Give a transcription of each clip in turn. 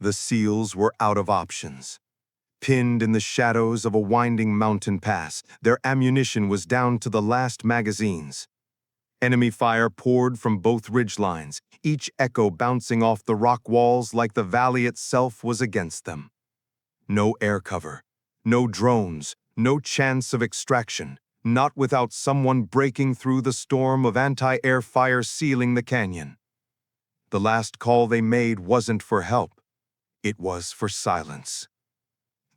The SEALs were out of options. Pinned in the shadows of a winding mountain pass, their ammunition was down to the last magazines. Enemy fire poured from both ridgelines, each echo bouncing off the rock walls like the valley itself was against them. No air cover, no drones, no chance of extraction, not without someone breaking through the storm of anti-air fire sealing the canyon. The last call they made wasn't for help. It was for silence.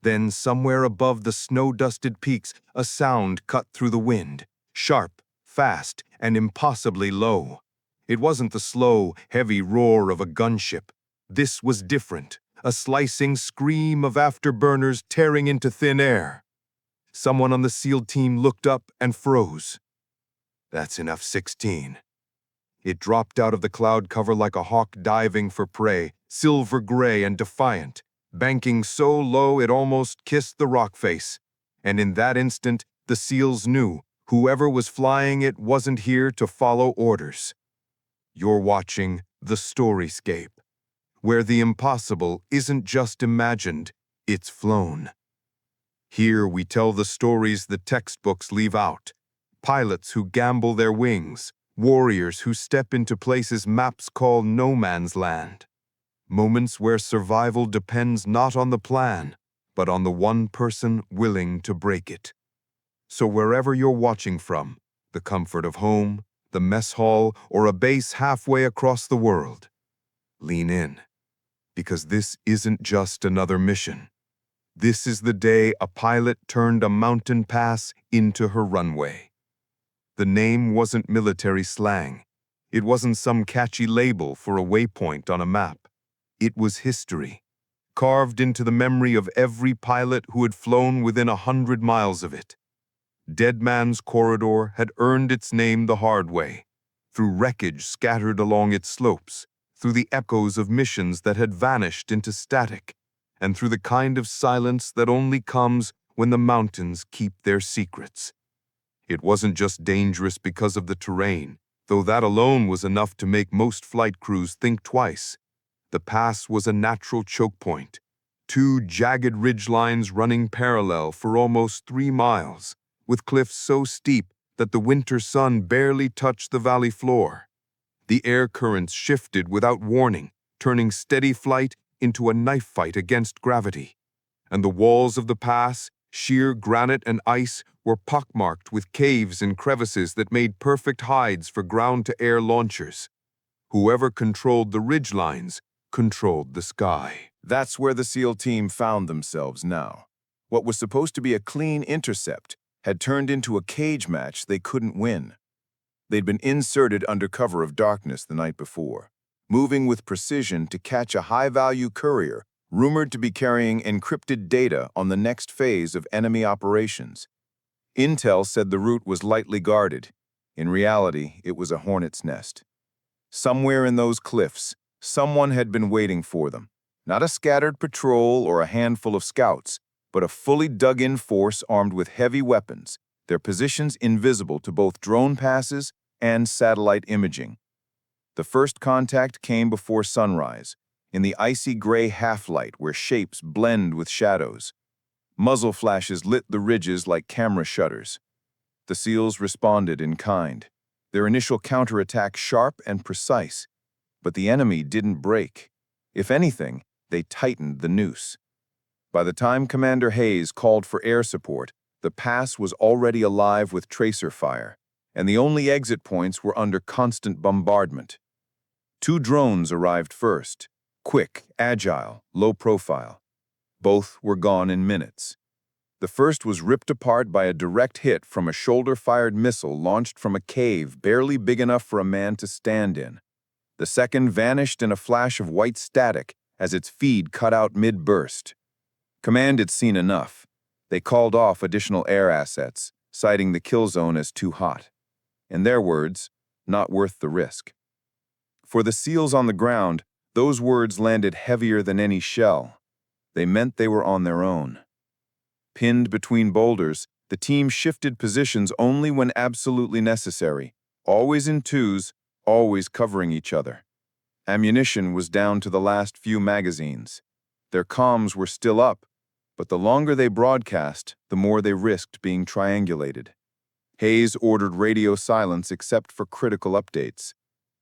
Then, somewhere above the snow-dusted peaks, a sound cut through the wind, sharp, fast, and impossibly low. It wasn't the slow, heavy roar of a gunship. This was different, a slicing scream of afterburners tearing into thin air. Someone on the SEAL team looked up and froze. That's an F-16. It dropped out of the cloud cover like a hawk diving for prey, silver gray and defiant, banking so low it almost kissed the rock face. And in that instant, the SEALs knew whoever was flying it wasn't here to follow orders. You're watching The Storyscape, where the impossible isn't just imagined, it's flown. Here we tell the stories the textbooks leave out. Pilots who gamble their wings, warriors who step into places maps call no man's land. Moments where survival depends not on the plan, but on the one person willing to break it. So wherever you're watching from, the comfort of home, the mess hall, or a base halfway across the world, lean in, because this isn't just another mission. This is the day a pilot turned a mountain pass into her runway. The name wasn't military slang. It wasn't some catchy label for a waypoint on a map. It was history, carved into the memory of every pilot who had flown within 100 miles of it. Dead Man's Corridor had earned its name the hard way, through wreckage scattered along its slopes, through the echoes of missions that had vanished into static, and through the kind of silence that only comes when the mountains keep their secrets. It wasn't just dangerous because of the terrain, though that alone was enough to make most flight crews think twice. The pass was a natural choke point, two jagged ridgelines running parallel for almost 3 miles, with cliffs so steep that the winter sun barely touched the valley floor. The air currents shifted without warning, turning steady flight into a knife fight against gravity. And the walls of the pass, sheer granite and ice, were pockmarked with caves and crevices that made perfect hides for ground-to-air launchers. Whoever controlled the ridgelines controlled the sky. That's where the SEAL team found themselves now. What was supposed to be a clean intercept had turned into a cage match they couldn't win. They'd been inserted under cover of darkness the night before, moving with precision to catch a high-value courier rumored to be carrying encrypted data on the next phase of enemy operations. Intel said the route was lightly guarded. In reality, it was a hornet's nest. Somewhere in those cliffs, someone had been waiting for them. Not a scattered patrol or a handful of scouts, but a fully dug-in force armed with heavy weapons, their positions invisible to both drone passes and satellite imaging. The first contact came before sunrise, in the icy gray half-light where shapes blend with shadows. Muzzle flashes lit the ridges like camera shutters. The SEALs responded in kind, their initial counterattack sharp and precise. But the enemy didn't break. If anything, they tightened the noose. By the time Commander Hayes called for air support, the pass was already alive with tracer fire, and the only exit points were under constant bombardment. 2 drones arrived first, quick, agile, low profile. Both were gone in minutes. The first was ripped apart by a direct hit from a shoulder-fired missile launched from a cave barely big enough for a man to stand in. The second vanished in a flash of white static as its feed cut out mid-burst. Command had seen enough. They called off additional air assets, citing the kill zone as too hot. In their words, not worth the risk. For the SEALs on the ground, those words landed heavier than any shell. They meant they were on their own. Pinned between boulders, the team shifted positions only when absolutely necessary, always in twos, always covering each other. Ammunition was down to the last few magazines. Their comms were still up, but the longer they broadcast, the more they risked being triangulated. Hayes ordered radio silence except for critical updates.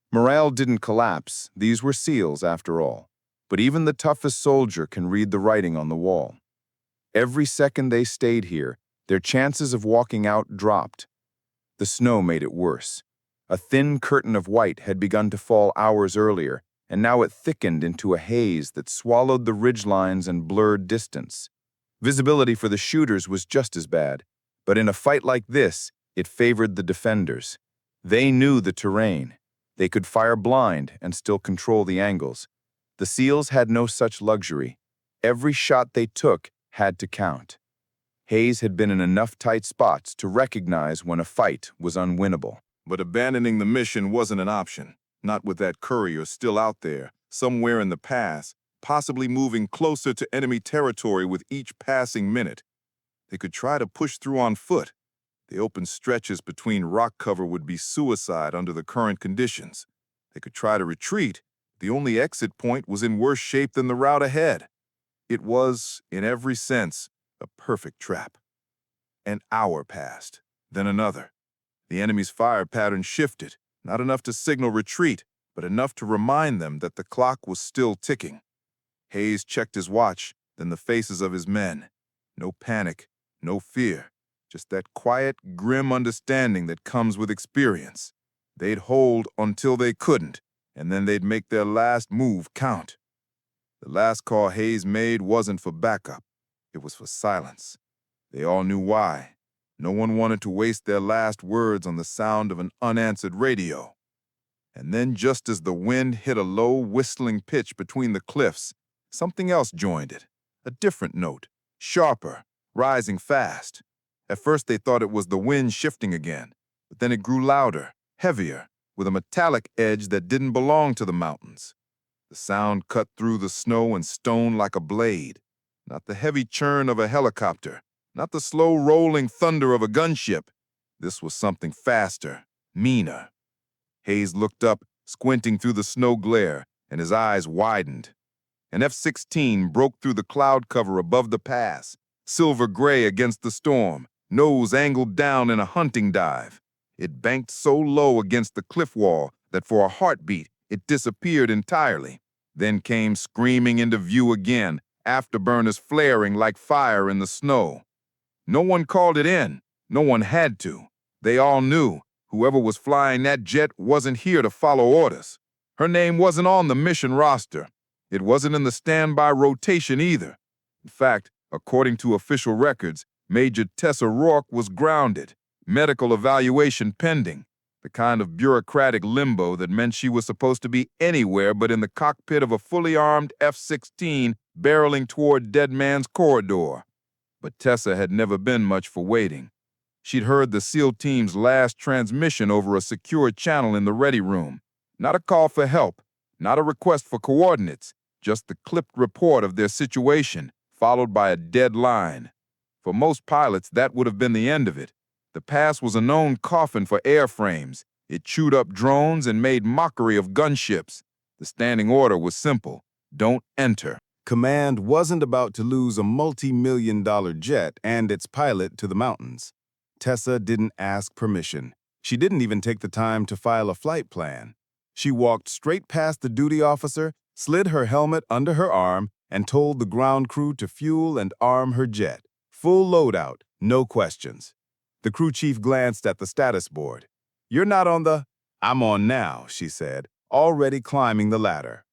Morale didn't collapse. These were SEALs, after all. But even the toughest soldier can read the writing on the wall. Every second they stayed here, their chances of walking out dropped. The snow made it worse. A thin curtain of white had begun to fall hours earlier, and now it thickened into a haze that swallowed the ridgelines and blurred distance. Visibility for the shooters was just as bad, but in a fight like this, it favored the defenders. They knew the terrain. They could fire blind and still control the angles. The SEALs had no such luxury. Every shot they took had to count. Hayes had been in enough tight spots to recognize when a fight was unwinnable. But abandoning the mission wasn't an option, not with that courier still out there, somewhere in the pass, possibly moving closer to enemy territory with each passing minute. They could try to push through on foot. The open stretches between rock cover would be suicide under the current conditions. They could try to retreat. The only exit point was in worse shape than the route ahead. It was, in every sense, a perfect trap. An hour passed, then another. The enemy's fire pattern shifted, not enough to signal retreat, but enough to remind them that the clock was still ticking. Hayes checked his watch, then the faces of his men. No panic, no fear, just that quiet, grim understanding that comes with experience. They'd hold until they couldn't, and then they'd make their last move count. The last call Hayes made wasn't for backup. It was for silence. They all knew why. No one wanted to waste their last words on the sound of an unanswered radio. And then just as the wind hit a low, whistling pitch between the cliffs, something else joined it. A different note, sharper, rising fast. At first they thought it was the wind shifting again, but then it grew louder, heavier, with a metallic edge that didn't belong to the mountains. The sound cut through the snow and stone like a blade. Not the heavy churn of a helicopter, not the slow rolling thunder of a gunship. This was something faster, meaner. Hayes looked up, squinting through the snow glare, and his eyes widened. An F-16 broke through the cloud cover above the pass, silver gray against the storm, nose angled down in a hunting dive. It banked so low against the cliff wall that for a heartbeat it disappeared entirely, then came screaming into view again, afterburners flaring like fire in the snow. No one called it in. No one had to. They all knew whoever was flying that jet wasn't here to follow orders. Her name wasn't on the mission roster. It wasn't in the standby rotation either. In fact, according to official records, Major Tessa Rourke was grounded, medical evaluation pending, the kind of bureaucratic limbo that meant she was supposed to be anywhere but in the cockpit of a fully armed F-16 barreling toward Dead Man's Corridor. But Tessa had never been much for waiting. She'd heard the SEAL team's last transmission over a secure channel in the ready room. Not a call for help, not a request for coordinates, just the clipped report of their situation, followed by a dead line. For most pilots, that would have been the end of it. The pass was a known coffin for airframes. It chewed up drones and made mockery of gunships. The standing order was simple: don't enter. Command wasn't about to lose a multi-million-dollar jet and its pilot to the mountains. Tessa didn't ask permission. She didn't even take the time to file a flight plan. She walked straight past the duty officer, slid her helmet under her arm, and told the ground crew to fuel and arm her jet. Full loadout, no questions. The crew chief glanced at the status board. "You're not on the—" "I'm on now," she said, already climbing the ladder.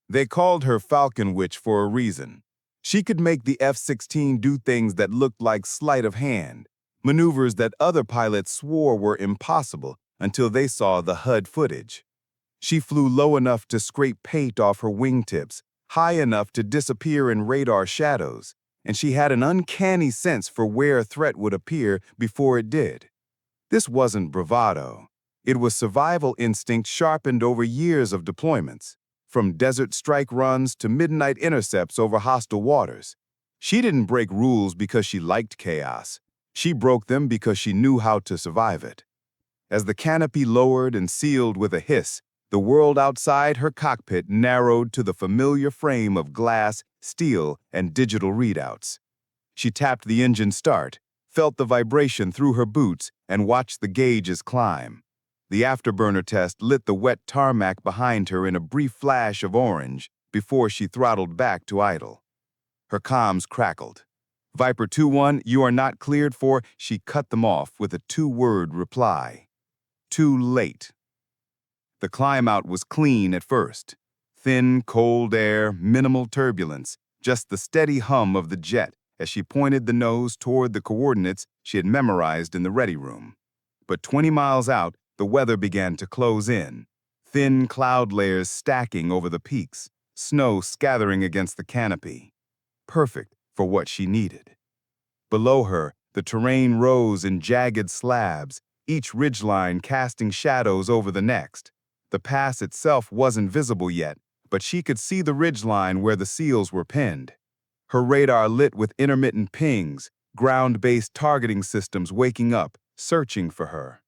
They called her Falcon Witch for a reason. She could make the F-16 do things that looked like sleight of hand, maneuvers that other pilots swore were impossible until they saw the HUD footage. She flew low enough to scrape paint off her wingtips, high enough to disappear in radar shadows, and she had an uncanny sense for where a threat would appear before it did. This wasn't bravado. It was survival instinct sharpened over years of deployments, from desert strike runs to midnight intercepts over hostile waters. She didn't break rules because she liked chaos. She broke them because she knew how to survive it. As the canopy lowered and sealed with a hiss, the world outside her cockpit narrowed to the familiar frame of glass steel, and digital readouts. She tapped the engine start, felt the vibration through her boots, and watched the gauges climb. The afterburner test lit the wet tarmac behind her in a brief flash of orange before she throttled back to idle. Her comms crackled. Viper 2-1, you are not cleared for. She cut them off with a two-word reply. Too late. The climb out was clean at first. Thin, cold air, minimal turbulence, just the steady hum of the jet as she pointed the nose toward the coordinates she had memorized in the ready room. But 20 miles out, the weather began to close in. Thin cloud layers stacking over the peaks, snow scattering against the canopy. Perfect for what she needed. Below her, the terrain rose in jagged slabs, each ridgeline casting shadows over the next. The pass itself wasn't visible yet, but she could see the ridgeline where the SEALs were pinned. Her radar lit with intermittent pings, ground-based targeting systems waking up, searching for her.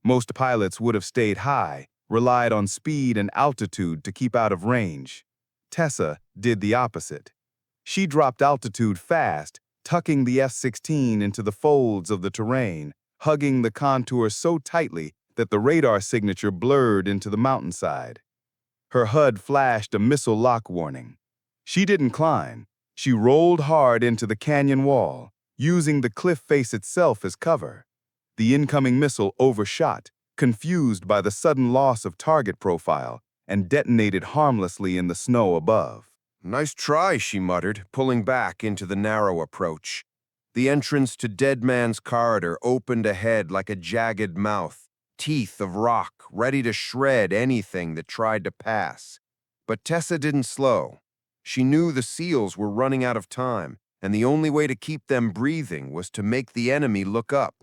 Most pilots would have stayed high, relied on speed and altitude to keep out of range. Tessa did the opposite. She dropped altitude fast, tucking the F-16 into the folds of the terrain, hugging the contour so tightly that the radar signature blurred into the mountainside. Her HUD flashed a missile lock warning. She didn't climb. She rolled hard into the canyon wall, using the cliff face itself as cover. The incoming missile overshot, confused by the sudden loss of target profile, and detonated harmlessly in the snow above. "Nice try," she muttered, pulling back into the narrow approach. The entrance to Dead Man's Corridor opened ahead like a jagged mouth, teeth of rock, ready to shred anything that tried to pass. But Tessa didn't slow. She knew the SEALs were running out of time, and the only way to keep them breathing was to make the enemy look up.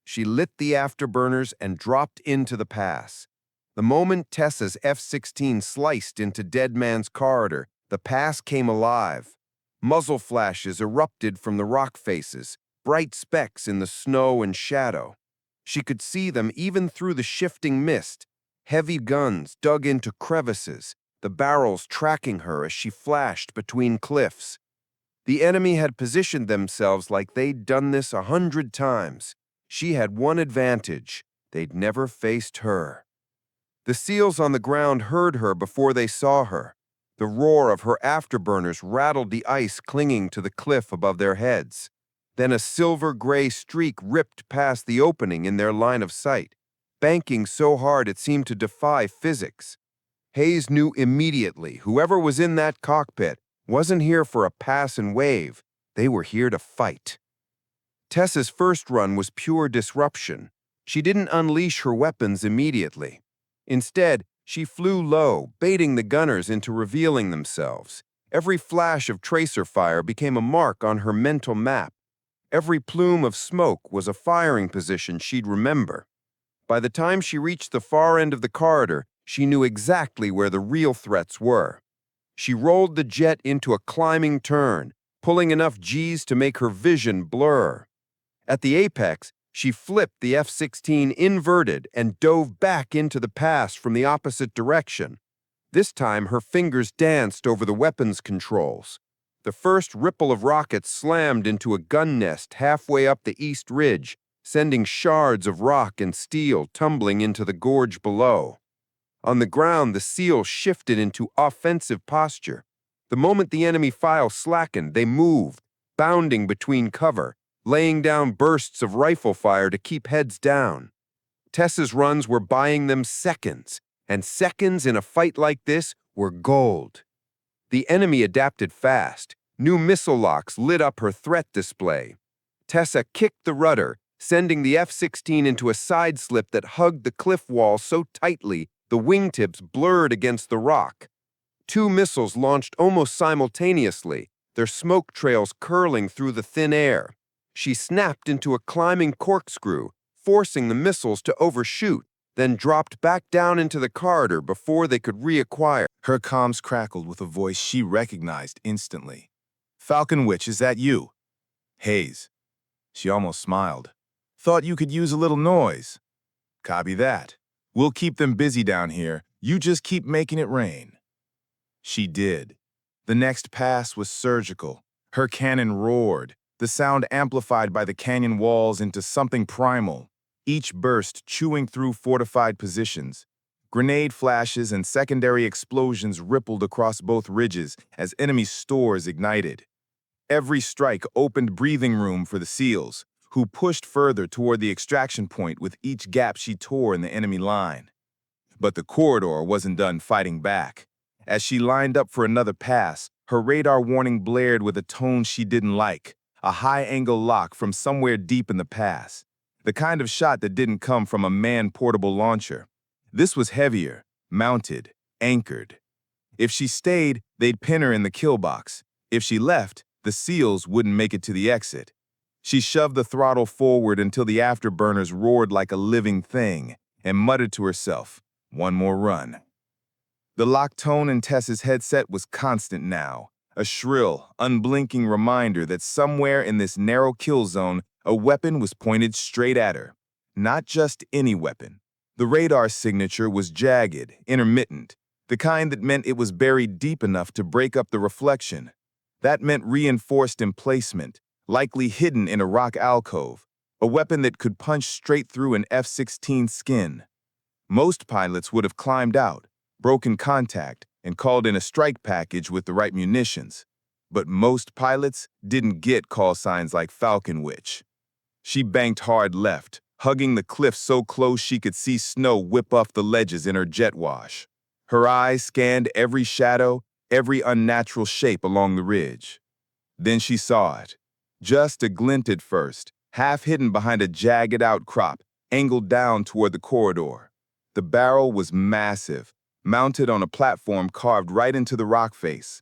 She lit the afterburners and dropped into the pass. The moment Tessa's F-16 sliced into Dead Man's Corridor, the pass came alive. Muzzle flashes erupted from the rock faces, bright specks in the snow and shadow. She could see them even through the shifting mist. Heavy guns dug into crevices, the barrels tracking her as she flashed between cliffs. The enemy had positioned themselves like they'd done this 100 times. She had one advantage: they'd never faced her. The SEALs on the ground heard her before they saw her. The roar of her afterburners rattled the ice clinging to the cliff above their heads. Then a silver-gray streak ripped past the opening in their line of sight, banking so hard it seemed to defy physics. Hayes knew immediately whoever was in that cockpit wasn't here for a pass and wave. They were here to fight. Tessa's first run was pure disruption. She didn't unleash her weapons immediately. Instead, she flew low, baiting the gunners into revealing themselves. Every flash of tracer fire became a mark on her mental map. Every plume of smoke was a firing position she'd remember. By the time she reached the far end of the corridor, she knew exactly where the real threats were. She rolled the jet into a climbing turn, pulling enough G's to make her vision blur. At the apex, she flipped the F-16 inverted and dove back into the pass from the opposite direction. This time, her fingers danced over the weapons controls. The first ripple of rockets slammed into a gun nest halfway up the east ridge, sending shards of rock and steel tumbling into the gorge below. On the ground, the SEALs shifted into offensive posture. The moment the enemy file slackened, they moved, bounding between cover, laying down bursts of rifle fire to keep heads down. Tessa's runs were buying them seconds, and seconds in a fight like this were gold. The enemy adapted fast. New missile locks lit up her threat display. Tessa kicked the rudder, sending the F-16 into a side slip that hugged the cliff wall so tightly the wingtips blurred against the rock. Two missiles launched almost simultaneously, their smoke trails curling through the thin air. She snapped into a climbing corkscrew, forcing the missiles to overshoot, then dropped back down into the corridor before they could reacquire. Her comms crackled with a voice she recognized instantly. "Falcon Witch, is that you?" "Hayes." She almost smiled. "Thought you could use a little noise." "Copy that. We'll keep them busy down here. You just keep making it rain." She did. The next pass was surgical. Her cannon roared, the sound amplified by the canyon walls into something primal, each burst chewing through fortified positions. Grenade flashes and secondary explosions rippled across both ridges as enemy stores ignited. Every strike opened breathing room for the SEALs, who pushed further toward the extraction point with each gap she tore in the enemy line. But the corridor wasn't done fighting back. As she lined up for another pass, her radar warning blared with a tone she didn't like, a high-angle lock from somewhere deep in the pass, the kind of shot that didn't come from a man-portable launcher. This was heavier, mounted, anchored. If she stayed, they'd pin her in the kill box. If she left, the SEALs wouldn't make it to the exit. She shoved the throttle forward until the afterburners roared like a living thing and muttered to herself, "One more run." The locked tone in Tessa's headset was constant now, a shrill, unblinking reminder that somewhere in this narrow kill zone, a weapon was pointed straight at her. Not just any weapon. The radar signature was jagged, intermittent, the kind that meant it was buried deep enough to break up the reflection. That meant reinforced emplacement, likely hidden in a rock alcove, a weapon that could punch straight through an F-16 skin. Most pilots would have climbed out, broken contact, and called in a strike package with the right munitions. But most pilots didn't get call signs like Falcon Witch. She banked hard left, hugging the cliff so close she could see snow whip off the ledges in her jet wash. Her eyes scanned every shadow, every unnatural shape along the ridge. Then she saw it. Just a glint at first, half hidden behind a jagged outcrop, angled down toward the corridor. The barrel was massive, mounted on a platform carved right into the rock face.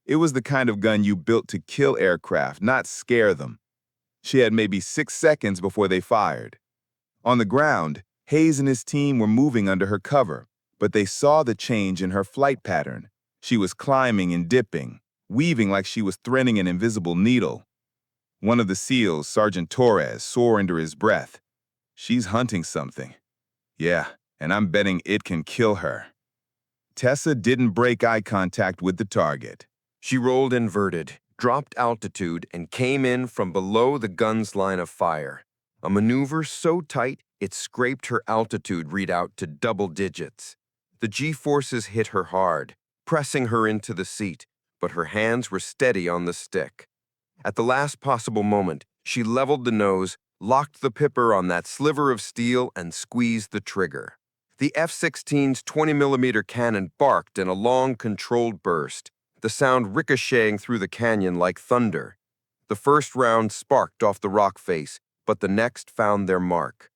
It was the kind of gun you built to kill aircraft, not scare them. She had maybe 6 seconds before they fired. On the ground, Hayes and his team were moving under her cover, but they saw the change in her flight pattern. She was climbing and dipping, weaving like she was threading an invisible needle. One of the SEALs, Sergeant Torres, swore under his breath. "She's hunting something. Yeah, and I'm betting it can kill her." Tessa didn't break eye contact with the target. She rolled inverted, dropped altitude, and came in from below the gun's line of fire. A maneuver so tight, it scraped her altitude readout to double digits. The G-forces hit her hard, pressing her into the seat, but her hands were steady on the stick. At the last possible moment, she leveled the nose, locked the pipper on that sliver of steel, and squeezed the trigger. The F-16's 20mm cannon barked in a long, controlled burst, the sound ricocheting through the canyon like thunder. The first round sparked off the rock face, but the next found their mark.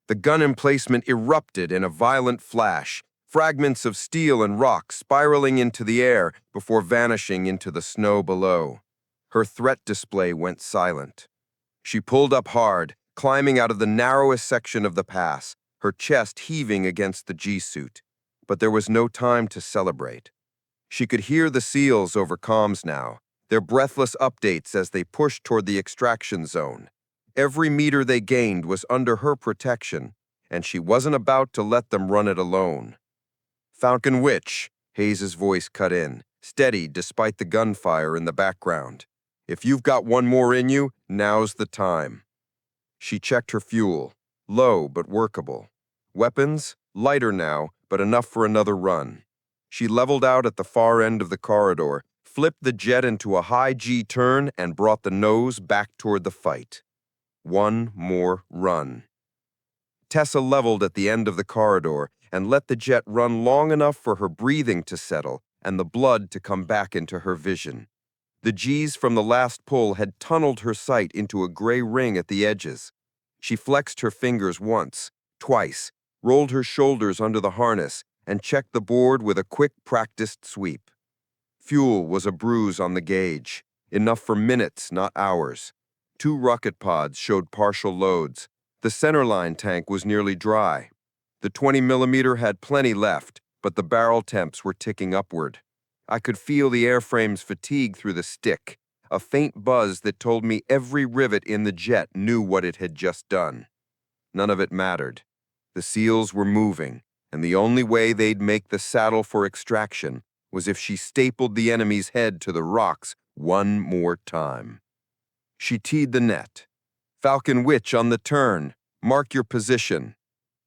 The gun emplacement erupted in a violent flash, fragments of steel and rock spiraling into the air before vanishing into the snow below. Her threat display went silent. She pulled up hard, climbing out of the narrowest section of the pass, her chest heaving against the G-suit. But there was no time to celebrate. She could hear the SEALs over comms now, their breathless updates as they pushed toward the extraction zone. Every meter they gained was under her protection, and she wasn't about to let them run it alone. "Falcon Witch," Hayes' voice cut in, steady despite the gunfire in the background. "If you've got one more in you, now's the time." She checked her fuel, low but workable. Weapons, lighter now, but enough for another run. She leveled out at the far end of the corridor, flipped the jet into a high G turn, and brought the nose back toward the fight. One more run. Tessa leveled at the end of the corridor and let the jet run long enough for her breathing to settle and the blood to come back into her vision. The G's from the last pull had tunneled her sight into a gray ring at the edges. She flexed her fingers once, twice, rolled her shoulders under the harness, and checked the board with a quick, practiced sweep. Fuel was a bruise on the gauge, enough for minutes, not hours. 2 rocket pods showed partial loads. The centerline tank was nearly dry. The 20mm had plenty left, but the barrel temps were ticking upward. I could feel the airframe's fatigue through the stick, a faint buzz that told me every rivet in the jet knew what it had just done. None of it mattered. The SEALs were moving, and the only way they'd make the saddle for extraction was if she stapled the enemy's head to the rocks one more time. She teed the net. Falcon Witch on the turn. Mark your position.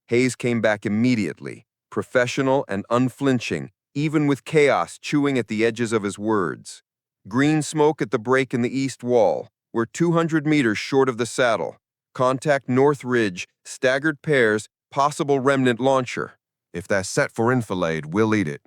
Hayes came back immediately, professional and unflinching, even with chaos chewing at the edges of his words. Green smoke at the break in the east wall. We're 200 meters short of the saddle. Contact North Ridge, staggered pairs, possible remnant launcher. If they're set for enfilade, we'll eat it.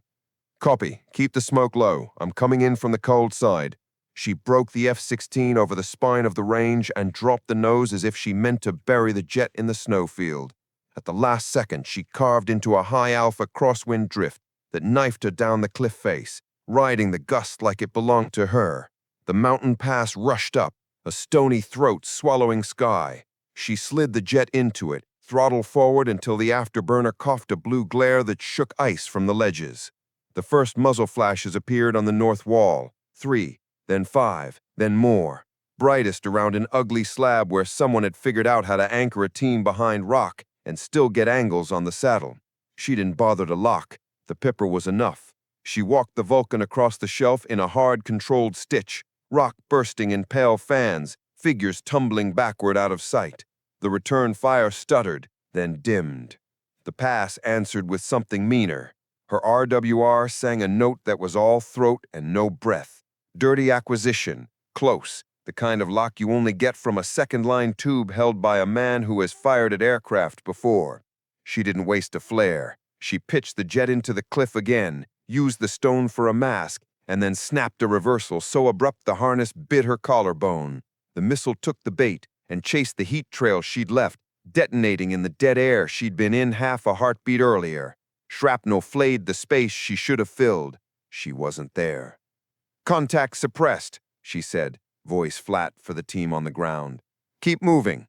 Copy. Keep the smoke low. I'm coming in from the cold side. She broke the F-16 over the spine of the range and dropped the nose as if she meant to bury the jet in the snowfield. At the last second, she carved into a high-alpha crosswind drift that knifed her down the cliff face, riding the gust like it belonged to her. The mountain pass rushed up, a stony throat swallowing sky. She slid the jet into it, throttle forward until the afterburner coughed a blue glare that shook ice from the ledges. The first muzzle flashes appeared on the north wall. 3, then 5, then more. Brightest around an ugly slab where someone had figured out how to anchor a team behind rock and still get angles on the saddle. She didn't bother to lock. The pipper was enough. She walked the Vulcan across the shelf in a hard, controlled stitch, rock bursting in pale fans, figures tumbling backward out of sight. The return fire stuttered, then dimmed. The pass answered with something meaner. Her RWR sang a note that was all throat and no breath. Dirty acquisition, close, the kind of lock you only get from a second-line tube held by a man who has fired at aircraft before. She didn't waste a flare. She pitched the jet into the cliff again, used the stone for a mask, and then snapped a reversal so abrupt the harness bit her collarbone. The missile took the bait and chased the heat trail she'd left, detonating in the dead air she'd been in half a heartbeat earlier. Shrapnel flayed the space she should have filled. She wasn't there. "Contact suppressed," she said, voice flat for the team on the ground. "Keep moving."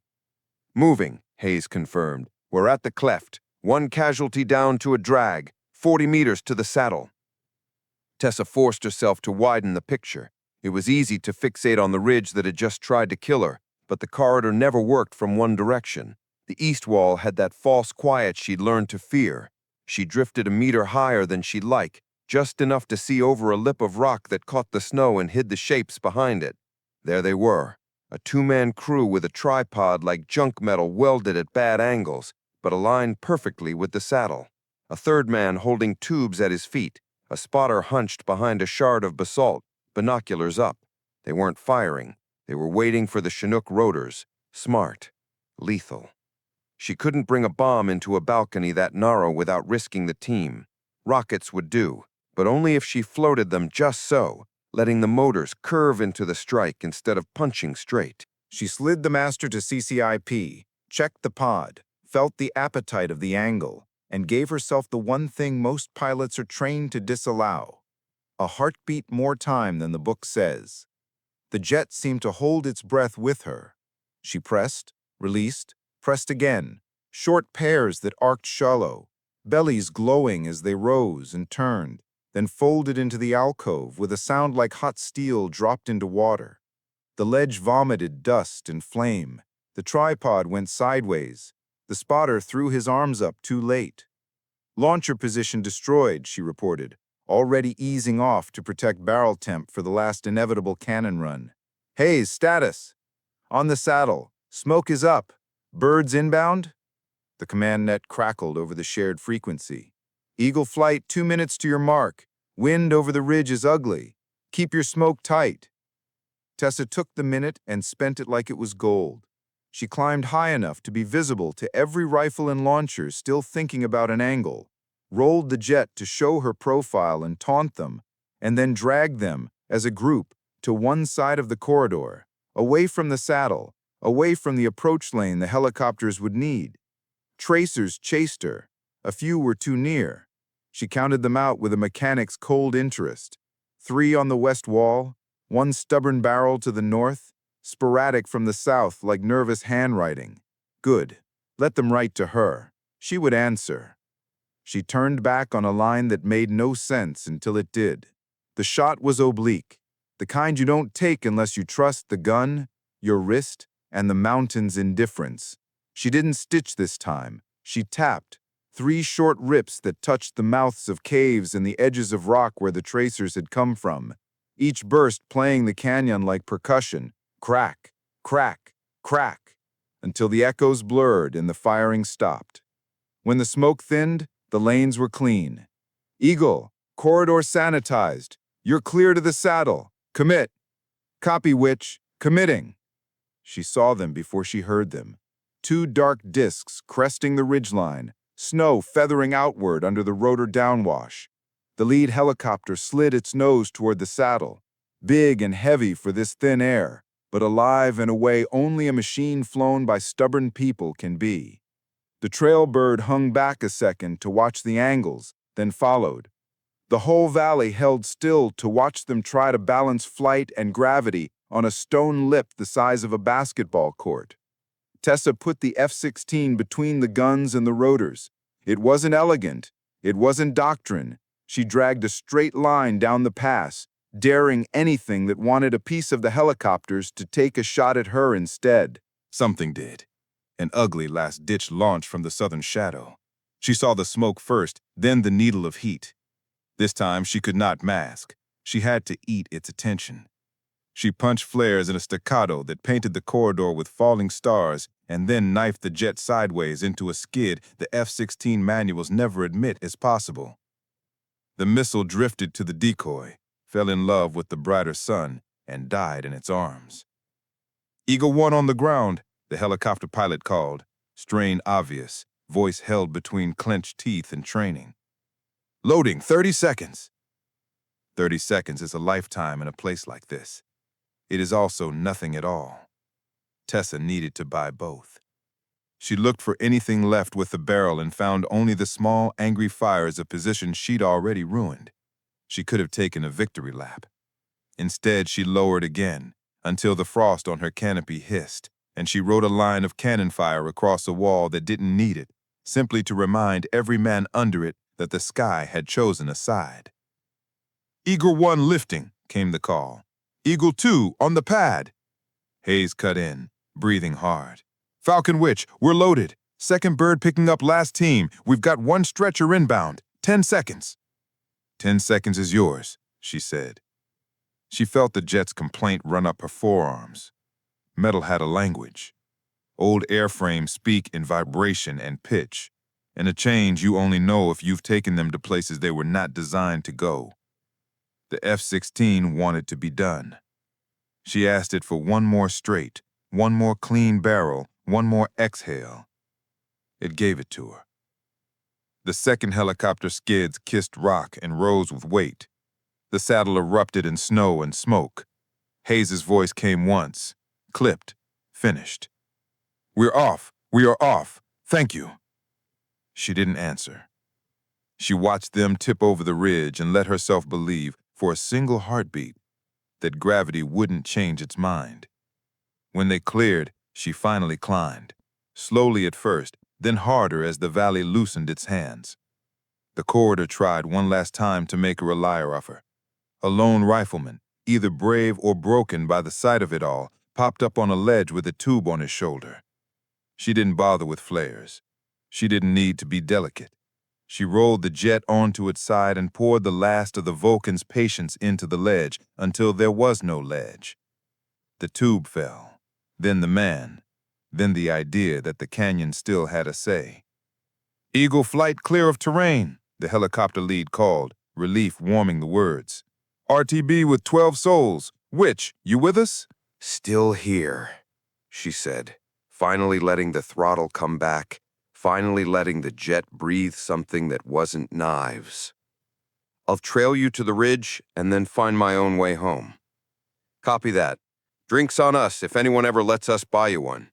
"Moving," Hayes confirmed. "We're at the cleft. One casualty down to a drag, 40 meters to the saddle." Tessa forced herself to widen the picture. It was easy to fixate on the ridge that had just tried to kill her, but the corridor never worked from one direction. The east wall had that false quiet she'd learned to fear. She drifted a meter higher than she'd like, just enough to see over a lip of rock that caught the snow and hid the shapes behind it. There they were, a two-man crew with a tripod like junk metal welded at bad angles, but aligned perfectly with the saddle. A third man holding tubes at his feet, a spotter hunched behind a shard of basalt, binoculars up. They weren't firing. They were waiting for the Chinook rotors. Smart. Lethal. She couldn't bring a bomb into a balcony that narrow without risking the team. Rockets would do, but only if she floated them just so, letting the motors curve into the strike instead of punching straight. She slid the master to CCIP, checked the pod, felt the appetite of the angle, and gave herself the one thing most pilots are trained to disallow: a heartbeat more time than the book says. The jet seemed to hold its breath with her. She pressed, released, pressed again, short pairs that arced shallow, bellies glowing as they rose and turned, then folded into the alcove with a sound like hot steel dropped into water. The ledge vomited dust and flame. The tripod went sideways. The spotter threw his arms up too late. "Launcher position destroyed," she reported, already easing off to protect barrel temp for the last inevitable cannon run. "Hayes, status." "On the saddle. Smoke is up. Birds inbound?" The command net crackled over the shared frequency. "Eagle flight, 2 minutes to your mark. Wind over the ridge is ugly. Keep your smoke tight." Tessa took the minute and spent it like it was gold. She climbed high enough to be visible to every rifle and launcher still thinking about an angle, rolled the jet to show her profile and taunt them, and then dragged them, as a group, to one side of the corridor, away from the saddle, away from the approach lane the helicopters would need. Tracers chased her. A few were too near. She counted them out with a mechanic's cold interest. 3 on the west wall, 1 stubborn barrel to the north, sporadic from the south like nervous handwriting. Good. Let them write to her. She would answer. She turned back on a line that made no sense until it did. The shot was oblique, the kind you don't take unless you trust the gun, your wrist, and the mountain's indifference. She didn't stitch this time. She tapped, 3 short rips that touched the mouths of caves and the edges of rock where the tracers had come from, each burst playing the canyon like percussion, crack, crack, crack, until the echoes blurred and the firing stopped. When the smoke thinned, the lanes were clean. Eagle, corridor sanitized. You're clear to the saddle. Commit. Copy, Witch. Committing. She saw them before she heard them. 2 dark discs cresting the ridgeline, snow feathering outward under the rotor downwash. The lead helicopter slid its nose toward the saddle, big and heavy for this thin air, but alive in a way only a machine flown by stubborn people can be. The trail bird hung back a second to watch the angles, then followed. The whole valley held still to watch them try to balance flight and gravity on a stone lip the size of a basketball court. Tessa put the F-16 between the guns and the rotors. It wasn't elegant. It wasn't doctrine. She dragged a straight line down the pass, daring anything that wanted a piece of the helicopters to take a shot at her instead. Something did. An ugly last-ditch launch from the southern shadow. She saw the smoke first, then the needle of heat. This time she could not mask. She had to eat its attention. She punched flares in a staccato that painted the corridor with falling stars and then knifed the jet sideways into a skid the F-16 manuals never admit is possible. The missile drifted to the decoy, fell in love with the brighter sun, and died in its arms. Eagle 1 on the ground, the helicopter pilot called, strain obvious, voice held between clenched teeth and training. Loading, 30 seconds. 30 seconds is a lifetime in a place like this. It is also nothing at all. Tessa needed to buy both. She looked for anything left with the barrel and found only the small, angry fires of positions she'd already ruined. She could have taken a victory lap. Instead, she lowered again, until the frost on her canopy hissed, and she wrote a line of cannon fire across a wall that didn't need it, simply to remind every man under it that the sky had chosen a side. Eagle 1 lifting, came the call. Eagle 2 on the pad. Hayes cut in, breathing hard. Falcon Witch, we're loaded. Second bird picking up last team. We've got 1 stretcher inbound. 10 seconds. 10 seconds is yours, she said. She felt the jet's complaint run up her forearms. Metal had a language. Old airframes speak in vibration and pitch, and a change you only know if you've taken them to places they were not designed to go. The F-16 wanted to be done. She asked it for 1 more straight, 1 more clean barrel, 1 more exhale. It gave it to her. The second helicopter skids kissed rock and rose with weight. The saddle erupted in snow and smoke. Hayes's voice came once, clipped, finished. We're off. We are off. Thank you. She didn't answer. She watched them tip over the ridge and let herself believe, for a single heartbeat, that gravity wouldn't change its mind. When they cleared, she finally climbed, slowly at first, then harder as the valley loosened its hands. The corridor tried one last time to make her a liar of her. A lone rifleman, either brave or broken by the sight of it all, popped up on a ledge with a tube on his shoulder. She didn't bother with flares. She didn't need to be delicate. She rolled the jet onto its side and poured the last of the Vulcan's patience into the ledge until there was no ledge. The tube fell, then the man, then the idea that the canyon still had a say. Eagle flight clear of terrain, the helicopter lead called, relief warming the words. RTB with 12 souls. Witch, you with us? Still here, she said, finally letting the throttle come back, finally letting the jet breathe something that wasn't knives. I'll trail you to the ridge and then find my own way home. Copy that. Drinks on us if anyone ever lets us buy you one.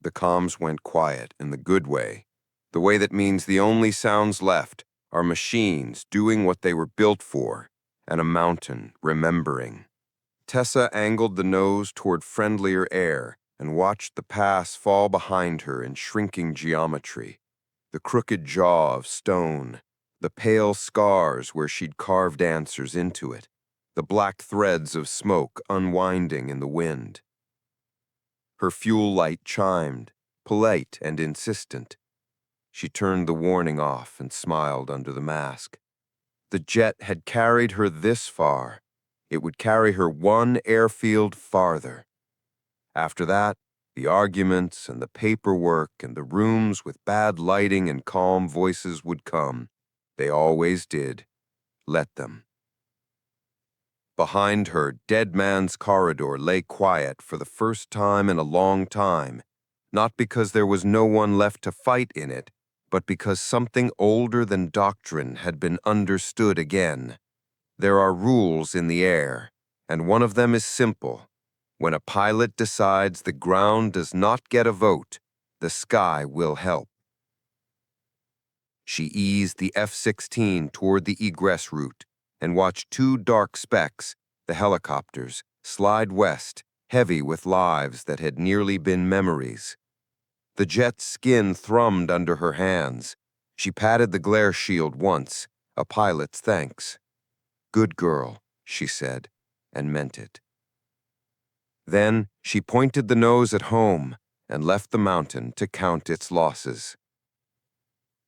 The comms went quiet in the good way, the way that means the only sounds left are machines doing what they were built for, and a mountain remembering. Tessa angled the nose toward friendlier air and watched the pass fall behind her in shrinking geometry, the crooked jaw of stone, the pale scars where she'd carved answers into it, the black threads of smoke unwinding in the wind. Her fuel light chimed, polite and insistent. She turned the warning off and smiled under the mask. The jet had carried her this far. It would carry her one airfield farther. After that, the arguments and the paperwork and the rooms with bad lighting and calm voices would come. They always did. Let them. Behind her, Dead Man's Corridor lay quiet for the first time in a long time, not because there was no one left to fight in it, but because something older than doctrine had been understood again. There are rules in the air, and one of them is simple. When a pilot decides the ground does not get a vote, the sky will help. She eased the F-16 toward the egress route and watched two dark specks, the helicopters, slide west, heavy with lives that had nearly been memories. The jet's skin thrummed under her hands. She patted the glare shield once, a pilot's thanks. "Good girl," she said, and meant it. Then she pointed the nose at home and left the mountain to count its losses.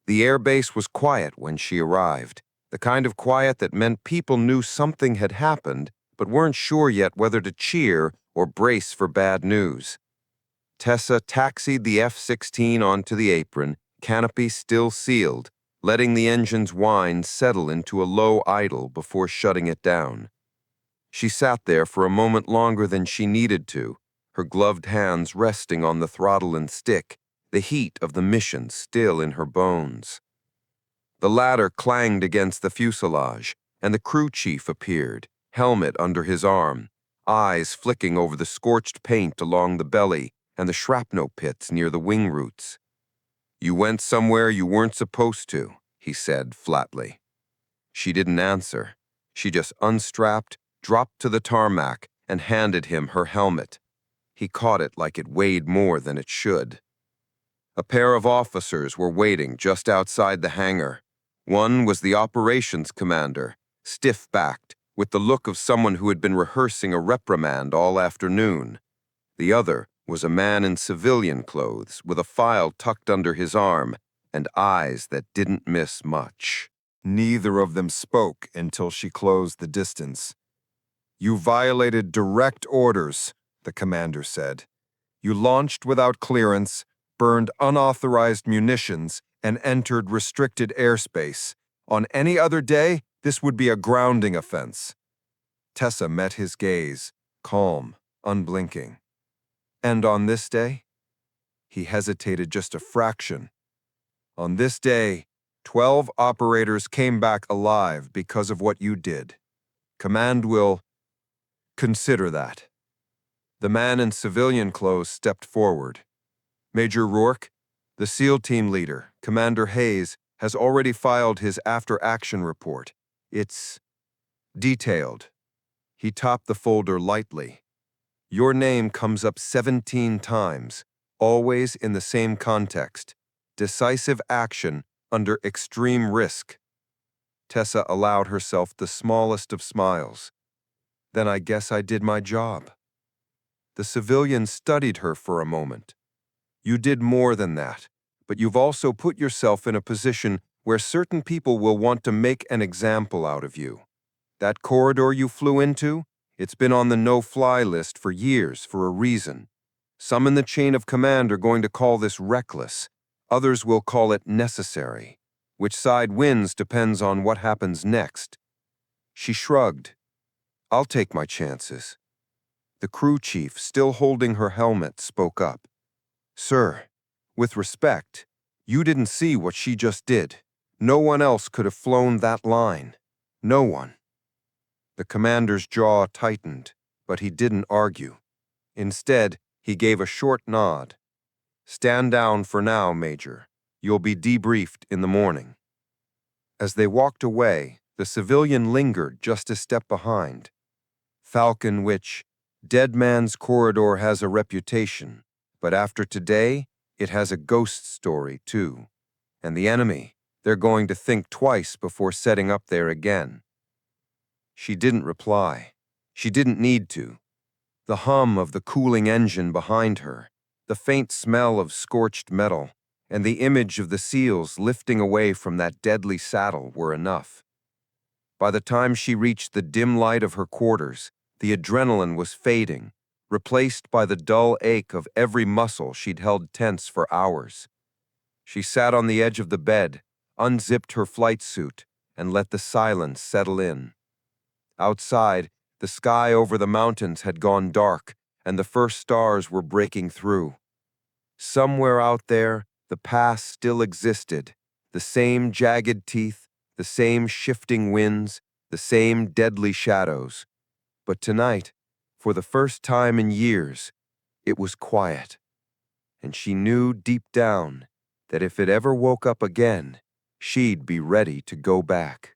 The airbase was quiet when she arrived, the kind of quiet that meant people knew something had happened but weren't sure yet whether to cheer or brace for bad news. Tessa taxied the F-16 onto the apron, canopy still sealed, letting the engine's whine settle into a low idle before shutting it down. She sat there for a moment longer than she needed to, her gloved hands resting on the throttle and stick, the heat of the mission still in her bones. The ladder clanged against the fuselage, and the crew chief appeared, helmet under his arm, eyes flicking over the scorched paint along the belly and the shrapnel pits near the wing roots. "You went somewhere you weren't supposed to," he said flatly. She didn't answer. She just unstrapped, dropped to the tarmac, and handed him her helmet. He caught it like it weighed more than it should. A pair of officers were waiting just outside the hangar. One was the operations commander, stiff-backed, with the look of someone who had been rehearsing a reprimand all afternoon. The other was a man in civilian clothes, with a file tucked under his arm and eyes that didn't miss much. Neither of them spoke until she closed the distance. "You violated direct orders," the commander said. "You launched without clearance, burned unauthorized munitions, and entered restricted airspace. On any other day, this would be a grounding offense." Tessa met his gaze, calm, unblinking. "And on this day?" He hesitated just a fraction. "On this day, 12 operators came back alive because of what you did. Command will consider that." The man in civilian clothes stepped forward. "Major Rourke, the SEAL team leader, Commander Hayes, has already filed his after-action report. It's detailed." He topped the folder lightly. "Your name comes up 17 times, always in the same context. Decisive action under extreme risk." Tessa allowed herself the smallest of smiles. "Then I guess I did my job." The civilian studied her for a moment. "You did more than that, but you've also put yourself in a position where certain people will want to make an example out of you. That corridor you flew into, it's been on the no-fly list for years for a reason. Some in the chain of command are going to call this reckless. Others will call it necessary. Which side wins depends on what happens next." She shrugged. "I'll take my chances." The crew chief, still holding her helmet, spoke up. "Sir, with respect, you didn't see what she just did. No one else could have flown that line. No one." The commander's jaw tightened, but he didn't argue. Instead, he gave a short nod. "Stand down for now, Major. You'll be debriefed in the morning." As they walked away, the civilian lingered just a step behind. "Falcon Witch, Dead Man's Corridor has a reputation, but after today, it has a ghost story too. And the enemy, they're going to think twice before setting up there again." She didn't reply. She didn't need to. The hum of the cooling engine behind her, the faint smell of scorched metal, and the image of the seals lifting away from that deadly saddle were enough. By the time she reached the dim light of her quarters, the adrenaline was fading, replaced by the dull ache of every muscle she'd held tense for hours. She sat on the edge of the bed, unzipped her flight suit, and let the silence settle in. Outside, the sky over the mountains had gone dark, and the first stars were breaking through. Somewhere out there, the past still existed, the same jagged teeth, the same shifting winds, the same deadly shadows. But tonight, for the first time in years, it was quiet. And she knew deep down that if it ever woke up again, she'd be ready to go back.